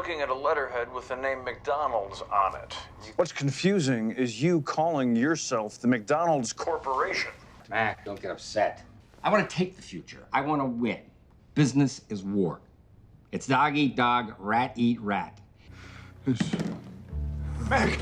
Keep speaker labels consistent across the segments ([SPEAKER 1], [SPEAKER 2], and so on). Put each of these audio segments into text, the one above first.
[SPEAKER 1] looking at a letterhead with the name McDonald's on it.
[SPEAKER 2] What's confusing is you calling yourself the McDonald's Corporation.
[SPEAKER 3] Mac, don't get upset. I want to take the future. I want to win. Business is war. It's dog eat dog, rat eat rat.
[SPEAKER 2] Mac!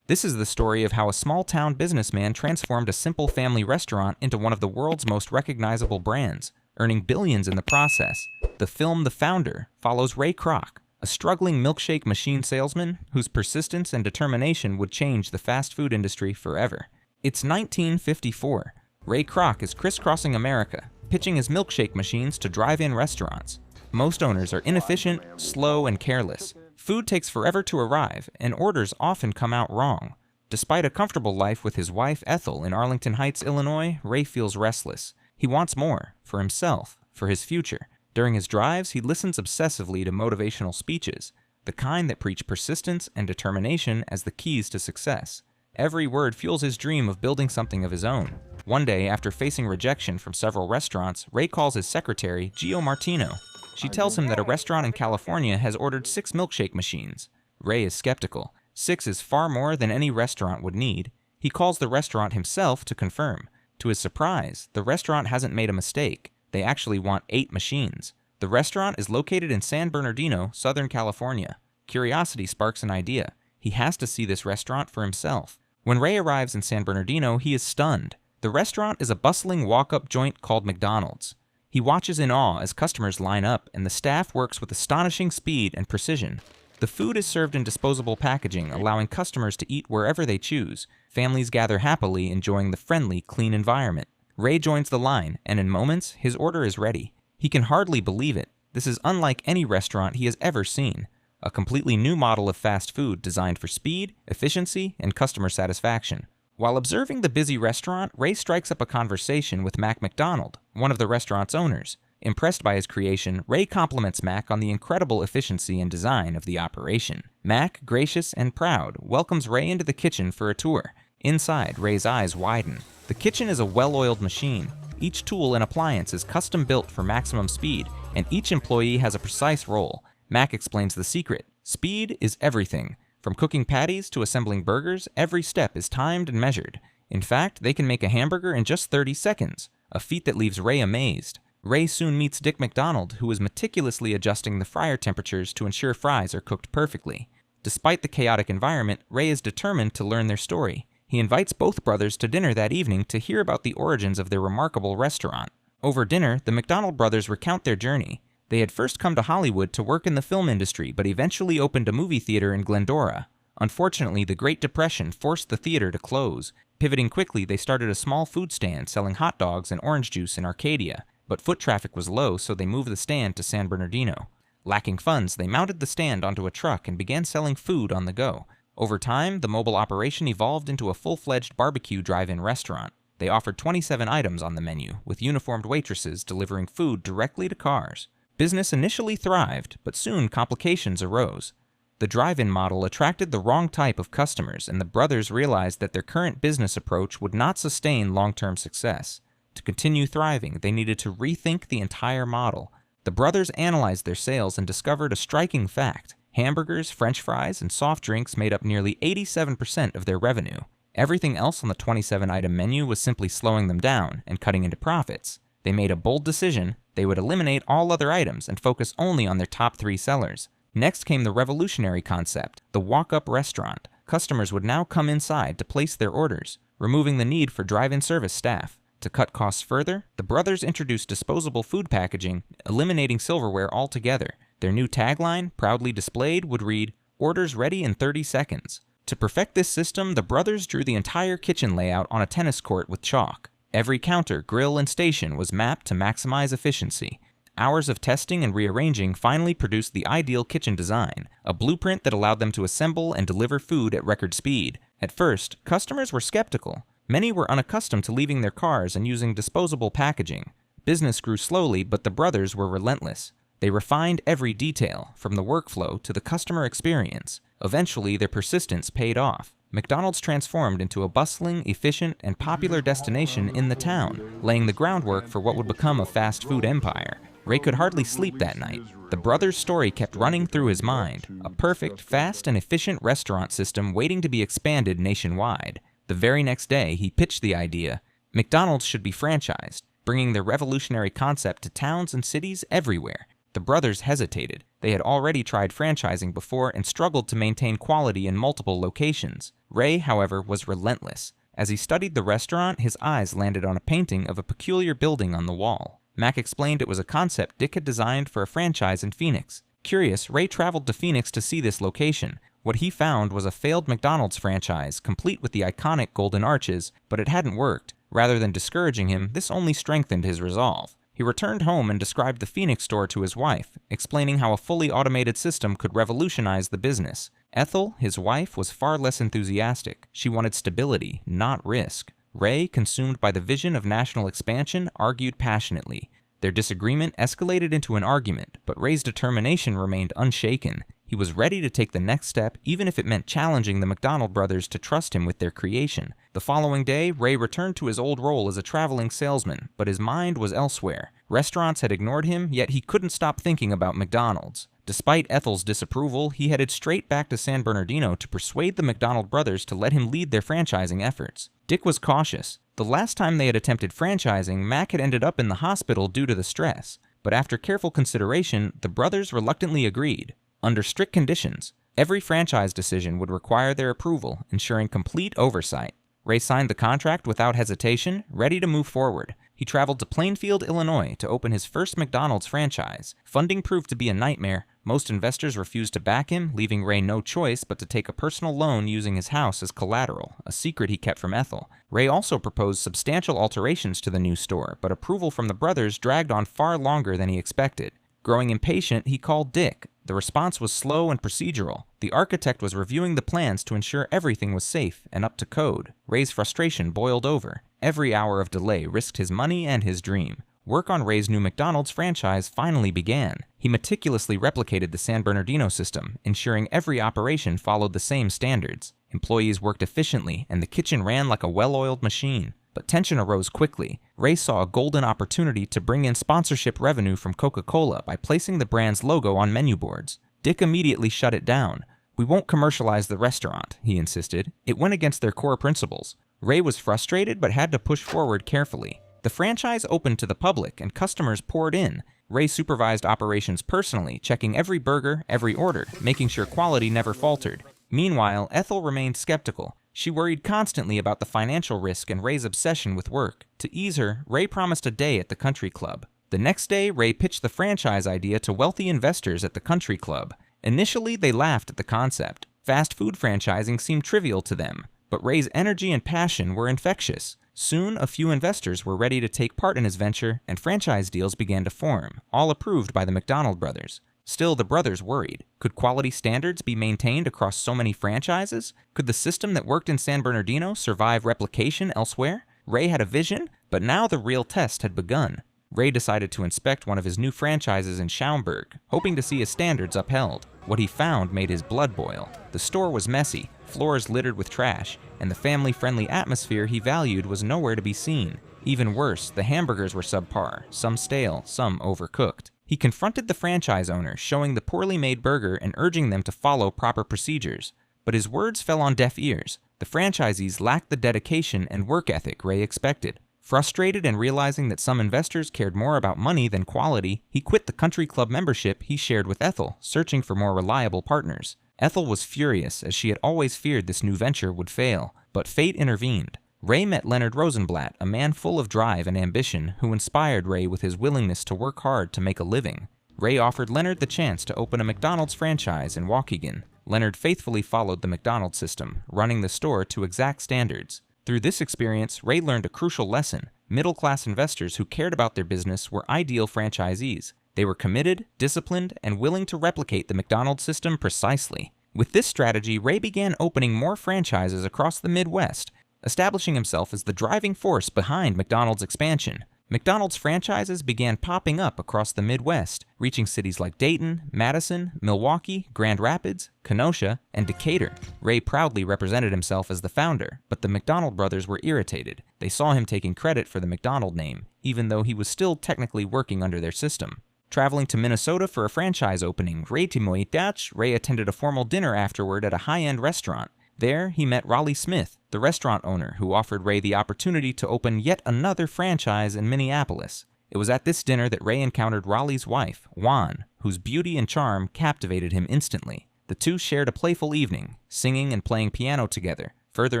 [SPEAKER 4] This is the story of how a small-town businessman transformed a simple family restaurant into one of the world's most recognizable brands, earning billions in the process. The film The Founder follows Ray Kroc, a struggling milkshake machine salesman whose persistence and determination would change the fast food industry forever. It's 1954. Ray Kroc is crisscrossing America, pitching his milkshake machines to drive-in restaurants. Most owners are inefficient, slow, and careless. Food takes forever to arrive, and orders often come out wrong. Despite a comfortable life with his wife Ethel in Arlington Heights, Illinois, Ray feels restless. He wants more, for himself, for his future. During his drives, he listens obsessively to motivational speeches, the kind that preach persistence and determination as the keys to success. Every word fuels his dream of building something of his own. One day, after facing rejection from several restaurants, Ray calls his secretary, Gio Martino. She tells him that a restaurant in California has ordered 6 milkshake machines. Ray is skeptical. 6 is far more than any restaurant would need. He calls the restaurant himself to confirm. To his surprise, the restaurant hasn't made a mistake. They actually want 8 machines. The restaurant is located in San Bernardino, Southern California. Curiosity sparks an idea. He has to see this restaurant for himself. When Ray arrives in San Bernardino, he is stunned. The restaurant is a bustling walk-up joint called McDonald's. He watches in awe as customers line up, and the staff works with astonishing speed and precision. The food is served in disposable packaging, allowing customers to eat wherever they choose. Families gather happily, enjoying the friendly, clean environment. Ray joins the line, and in moments, his order is ready. He can hardly believe it. This is unlike any restaurant he has ever seen. A completely new model of fast food designed for speed, efficiency, and customer satisfaction. While observing the busy restaurant, Ray strikes up a conversation with Mac McDonald, one of the restaurant's owners. Impressed by his creation, Ray compliments Mac on the incredible efficiency and design of the operation. Mac, gracious and proud, welcomes Ray into the kitchen for a tour. Inside, Ray's eyes widen. The kitchen is a well-oiled machine. Each tool and appliance is custom-built for maximum speed, and each employee has a precise role. Mac explains the secret. Speed is everything. From cooking patties to assembling burgers, every step is timed and measured. In fact, they can make a hamburger in just 30 seconds, a feat that leaves Ray amazed. Ray soon meets Dick McDonald, who is meticulously adjusting the fryer temperatures to ensure fries are cooked perfectly. Despite the chaotic environment, Ray is determined to learn their story. He invites both brothers to dinner that evening to hear about the origins of their remarkable restaurant. Over dinner, the McDonald brothers recount their journey. They had first come to Hollywood to work in the film industry, but eventually opened a movie theater in Glendora. Unfortunately, the Great Depression forced the theater to close. Pivoting quickly, they started a small food stand selling hot dogs and orange juice in Arcadia, but foot traffic was low, so they moved the stand to San Bernardino. Lacking funds, they mounted the stand onto a truck and began selling food on the go. Over time, the mobile operation evolved into a full-fledged barbecue drive-in restaurant. They offered 27 items on the menu, with uniformed waitresses delivering food directly to cars. Business initially thrived, but soon complications arose. The drive-in model attracted the wrong type of customers, and the brothers realized that their current business approach would not sustain long-term success. To continue thriving, they needed to rethink the entire model. The brothers analyzed their sales and discovered a striking fact. Hamburgers, French fries, and soft drinks made up nearly 87% of their revenue. Everything else on the 27-item menu was simply slowing them down and cutting into profits. They made a bold decision. They would eliminate all other items and focus only on their top 3 sellers. Next came the revolutionary concept, the walk-up restaurant. Customers would now come inside to place their orders, removing the need for drive-in service staff. To cut costs further, the brothers introduced disposable food packaging, eliminating silverware altogether. Their new tagline, proudly displayed, would read, "Orders ready in 30 seconds." To perfect this system, the brothers drew the entire kitchen layout on a tennis court with chalk. Every counter, grill, and station was mapped to maximize efficiency. Hours of testing and rearranging finally produced the ideal kitchen design, a blueprint that allowed them to assemble and deliver food at record speed. At first, customers were skeptical. Many were unaccustomed to leaving their cars and using disposable packaging. Business grew slowly, but the brothers were relentless. They refined every detail, from the workflow to the customer experience. Eventually, their persistence paid off. McDonald's transformed into a bustling, efficient, and popular destination in the town, laying the groundwork for what would become a fast food empire. Ray could hardly sleep that night. The brothers' story kept running through his mind, a perfect, fast, and efficient restaurant system waiting to be expanded nationwide. The very next day, he pitched the idea. McDonald's should be franchised, bringing their revolutionary concept to towns and cities everywhere. The brothers hesitated. They had already tried franchising before and struggled to maintain quality in multiple locations. Ray, however, was relentless. As he studied the restaurant, his eyes landed on a painting of a peculiar building on the wall. Mac explained it was a concept Dick had designed for a franchise in Phoenix. Curious, Ray traveled to Phoenix to see this location. What he found was a failed McDonald's franchise, complete with the iconic golden arches, but it hadn't worked. Rather than discouraging him, this only strengthened his resolve. He returned home and described the Phoenix store to his wife, explaining how a fully automated system could revolutionize the business. Ethel, his wife, was far less enthusiastic. She wanted stability, not risk. Ray, consumed by the vision of national expansion, argued passionately. Their disagreement escalated into an argument, but Ray's determination remained unshaken. He was ready to take the next step, even if it meant challenging the McDonald brothers to trust him with their creation. The following day, Ray returned to his old role as a traveling salesman, but his mind was elsewhere. Restaurants had ignored him, yet he couldn't stop thinking about McDonald's. Despite Ethel's disapproval, he headed straight back to San Bernardino to persuade the McDonald brothers to let him lead their franchising efforts. Dick was cautious. The last time they had attempted franchising, Mac had ended up in the hospital due to the stress. But after careful consideration, the brothers reluctantly agreed. Under strict conditions, every franchise decision would require their approval, ensuring complete oversight. Ray signed the contract without hesitation, ready to move forward. He traveled to Plainfield, Illinois to open his first McDonald's franchise. Funding proved to be a nightmare. Most investors refused to back him, leaving Ray no choice but to take a personal loan using his house as collateral, a secret he kept from Ethel. Ray also proposed substantial alterations to the new store, but approval from the brothers dragged on far longer than he expected. Growing impatient, he called Dick. The response was slow and procedural. The architect was reviewing the plans to ensure everything was safe and up to code. Ray's frustration boiled over. Every hour of delay risked his money and his dream. Work on Ray's new McDonald's franchise finally began. He meticulously replicated the San Bernardino system, ensuring every operation followed the same standards. Employees worked efficiently, and the kitchen ran like a well-oiled machine. But tension arose quickly. Ray saw a golden opportunity to bring in sponsorship revenue from Coca-Cola by placing the brand's logo on menu boards. Dick immediately shut it down. "We won't commercialize the restaurant," he insisted. It went against their core principles. Ray was frustrated but had to push forward carefully. The franchise opened to the public and customers poured in. Ray supervised operations personally, checking every burger, every order, making sure quality never faltered. Meanwhile, Ethel remained skeptical. She worried constantly about the financial risk and Ray's obsession with work. To ease her, Ray promised a day at the country club. The next day, Ray pitched the franchise idea to wealthy investors at the country club. Initially, they laughed at the concept. Fast food franchising seemed trivial to them, but Ray's energy and passion were infectious. Soon, a few investors were ready to take part in his venture, and franchise deals began to form, all approved by the McDonald brothers. Still, the brothers worried. Could quality standards be maintained across so many franchises? Could the system that worked in San Bernardino survive replication elsewhere? Ray had a vision, but now the real test had begun. Ray decided to inspect one of his new franchises in Schaumburg, hoping to see his standards upheld. What he found made his blood boil. The store was messy, floors littered with trash, and the family-friendly atmosphere he valued was nowhere to be seen. Even worse, the hamburgers were subpar, some stale, some overcooked. He confronted the franchise owner, showing the poorly made burger and urging them to follow proper procedures. But his words fell on deaf ears. The franchisees lacked the dedication and work ethic Ray expected. Frustrated and realizing that some investors cared more about money than quality, he quit the country club membership he shared with Ethel, searching for more reliable partners. Ethel was furious, as she had always feared this new venture would fail, but fate intervened. Ray met Leonard Rosenblatt, a man full of drive and ambition, who inspired Ray with his willingness to work hard to make a living. Ray offered Leonard the chance to open a McDonald's franchise in Waukegan. Leonard faithfully followed the McDonald's system, running the store to exact standards. Through this experience, Ray learned a crucial lesson. Middle-class investors who cared about their business were ideal franchisees. They were committed, disciplined, and willing to replicate the McDonald's system precisely. With this strategy, Ray began opening more franchises across the Midwest, establishing himself as the driving force behind McDonald's expansion. McDonald's franchises began popping up across the Midwest, reaching cities like Dayton, Madison, Milwaukee, Grand Rapids, Kenosha, and Decatur. Ray proudly represented himself as the founder, but the McDonald brothers were irritated. They saw him taking credit for the McDonald name, even though he was still technically working under their system. Traveling to Minnesota for a franchise opening, Ray attended a formal dinner afterward at a high-end restaurant. There, he met Raleigh Smith, the restaurant owner, who offered Ray the opportunity to open yet another franchise in Minneapolis. It was at this dinner that Ray encountered Raleigh's wife, Juan, whose beauty and charm captivated him instantly. The two shared a playful evening, singing and playing piano together, further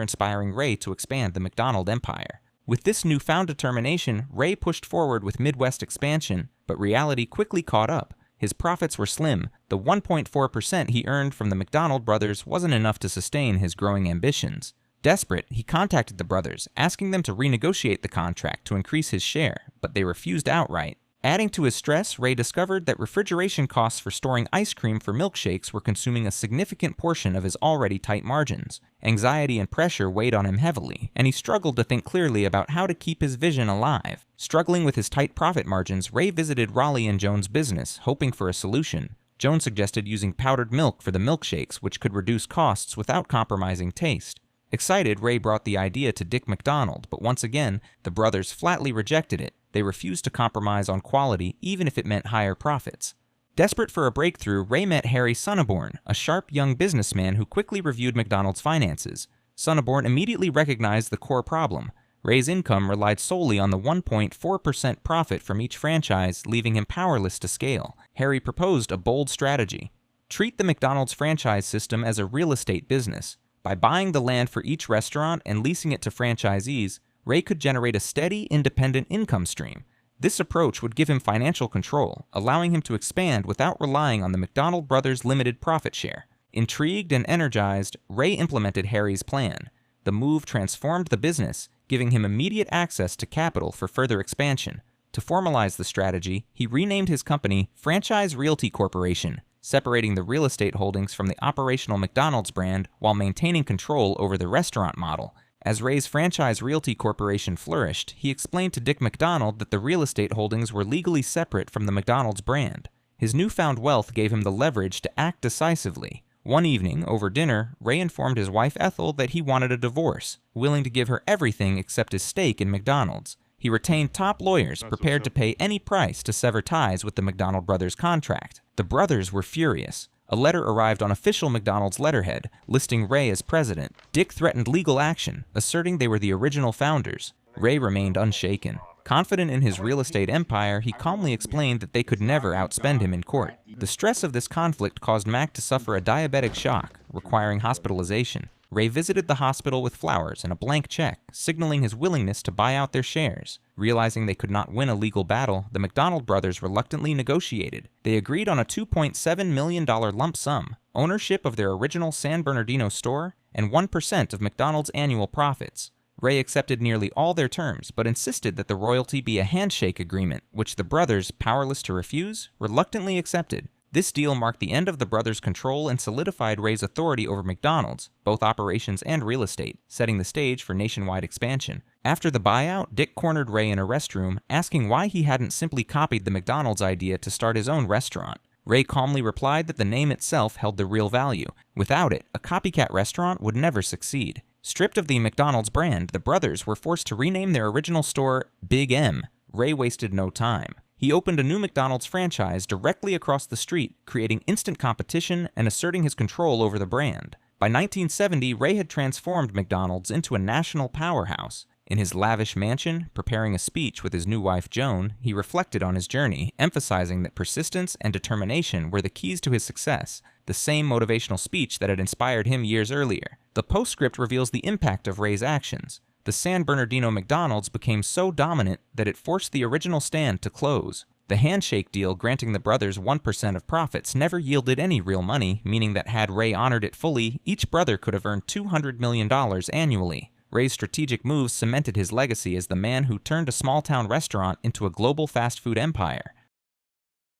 [SPEAKER 4] inspiring Ray to expand the McDonald empire. With this newfound determination, Ray pushed forward with Midwest expansion, but reality quickly caught up. His profits were slim. The 1.4% he earned from the McDonald brothers wasn't enough to sustain his growing ambitions. Desperate, he contacted the brothers, asking them to renegotiate the contract to increase his share, but they refused outright. Adding to his stress, Ray discovered that refrigeration costs for storing ice cream for milkshakes were consuming a significant portion of his already tight margins. Anxiety and pressure weighed on him heavily, and he struggled to think clearly about how to keep his vision alive. Struggling with his tight profit margins, Ray visited Raleigh and Jones' business, hoping for a solution. Jones suggested using powdered milk for the milkshakes, which could reduce costs without compromising taste. Excited, Ray brought the idea to Dick McDonald, but once again, the brothers flatly rejected it. They refused to compromise on quality, even if it meant higher profits. Desperate for a breakthrough, Ray met Harry Sonneborn, a sharp young businessman who quickly reviewed McDonald's finances. Sonneborn immediately recognized the core problem. Ray's income relied solely on the 1.4% profit from each franchise, leaving him powerless to scale. Harry proposed a bold strategy. Treat the McDonald's franchise system as a real estate business. By buying the land for each restaurant and leasing it to franchisees, Ray could generate a steady, independent income stream. This approach would give him financial control, allowing him to expand without relying on the McDonald brothers' limited profit share. Intrigued and energized, Ray implemented Harry's plan. The move transformed the business, giving him immediate access to capital for further expansion. To formalize the strategy, he renamed his company Franchise Realty Corporation, separating the real estate holdings from the operational McDonald's brand while maintaining control over the restaurant model. As Ray's Franchise Realty Corporation flourished, he explained to Dick McDonald that the real estate holdings were legally separate from the McDonald's brand. His newfound wealth gave him the leverage to act decisively. One evening, over dinner, Ray informed his wife Ethel that he wanted a divorce, willing to give her everything except his stake in McDonald's. He retained top lawyers prepared to pay any price to sever ties with the McDonald brothers' contract. The brothers were furious. A letter arrived on official McDonald's letterhead, listing Ray as president. Dick threatened legal action, asserting they were the original founders. Ray remained unshaken. Confident in his real estate empire, he calmly explained that they could never outspend him in court. The stress of this conflict caused Mac to suffer a diabetic shock, requiring hospitalization. Ray visited the hospital with flowers and a blank check, signaling his willingness to buy out their shares. Realizing they could not win a legal battle, the McDonald brothers reluctantly negotiated. They agreed on a $2.7 million lump sum, ownership of their original San Bernardino store, and 1% of McDonald's annual profits. Ray accepted nearly all their terms, but insisted that the royalty be a handshake agreement, which the brothers, powerless to refuse, reluctantly accepted. This deal marked the end of the brothers' control and solidified Ray's authority over McDonald's, both operations and real estate, setting the stage for nationwide expansion. After the buyout, Dick cornered Ray in a restroom, asking why he hadn't simply copied the McDonald's idea to start his own restaurant. Ray calmly replied that the name itself held the real value. Without it, a copycat restaurant would never succeed. Stripped of the McDonald's brand, the brothers were forced to rename their original store Big M. Ray wasted no time. He opened a new McDonald's franchise directly across the street, creating instant competition and asserting his control over the brand. By 1970, Ray had transformed McDonald's into a national powerhouse. In his lavish mansion, preparing a speech with his new wife Joan, he reflected on his journey, emphasizing that persistence and determination were the keys to his success, the same motivational speech that had inspired him years earlier. The postscript reveals the impact of Ray's actions. The San Bernardino McDonald's became so dominant that it forced the original stand to close. The handshake deal granting the brothers 1% of profits never yielded any real money, meaning that had Ray honored it fully, each brother could have earned $200 million annually. Ray's strategic moves cemented his legacy as the man who turned a small-town restaurant into a global fast food empire.